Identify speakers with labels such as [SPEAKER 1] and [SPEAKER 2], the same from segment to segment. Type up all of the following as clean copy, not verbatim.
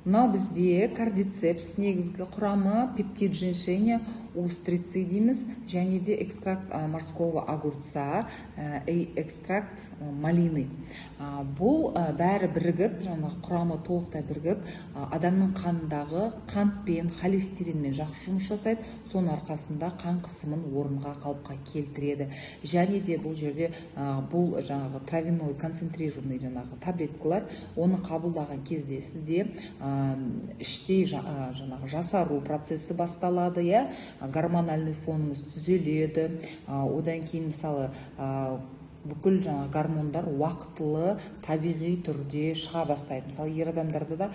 [SPEAKER 1] Мынау бізде кардицепс негізгі құрамы пептид женьшеня, устрицы дейміз, және де экстракт морского огурца, экстракт малины. Бұл бәрі бірігіп, құрамы толықтай бірігіп, адамның қанындағы қант пен холестеринмен жақсы жұмыс жасайды, соның арқасында қан қысымын орынға қалыпқа келтіреді. Және де бұл жерде бұл травяной концентрированный таблеткалар, оны қабылдаған кезде сізде іштей жасару процесі басталады, гормональный фоныңыз түзеледі, одан кейін мысалы бүкіл гормондар уақытылы табиғи түрде шыға бастайды. Мысалы, ер адамдарда да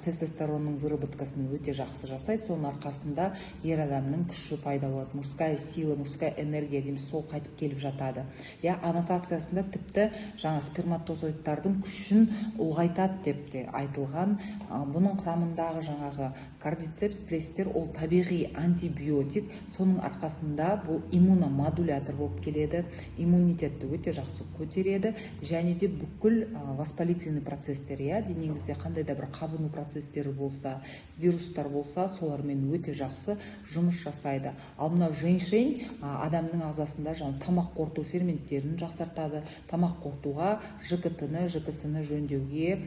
[SPEAKER 1] тестостеронның выработкасын өте жақсы жасайды, соның арқасында ер адамның күші пайда болады. Мужская сила, мужская энергия дейміз, сол қайтып келіп жатады. Аннотациясында тіпті сперматозоидтардың күшін ұлғайтады деп те айтылған. Бұның құрамындағы кардицепс білесіздер, ол табиғи антибиотик, соның арқасында бұл иммуномодулятор болып келеді, иммунитетті өте жақсы көтереді, және де бүкіл воспалительный процестер, денеңізде қандай да бір қабыну процестері болса, вирустар болса, солармен өте жақсы жұмыс жасайды. Ал мынау женьшень адамның ағзасында тамақ қорыту ферменттерін жақсартады, тамақ қорытуға, ЖКТ-ні, ЖКС-ні жөндеуге,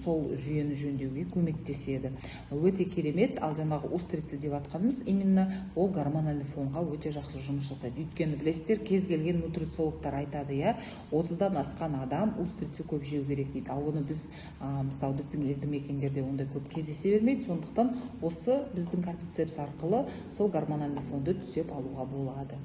[SPEAKER 1] сол жүйені жөндеуге көмектеседі. Өте керемет. Ал устрицы деп атқанымыз, именно ол гормональный фонға өте жақсы жұмыс жасайды. Өйткені білесіздер, кез келген нутрициологтар айтады, 30-дан асқан адам устрицы көп жеу керек дейді. Ал оны біз, мысалы, біздің елді мекендерде ондай көп кездесе бермейді, сондықтан осы біздің кардицепс арқылы сол гормональный фонды түзеп алуға болады.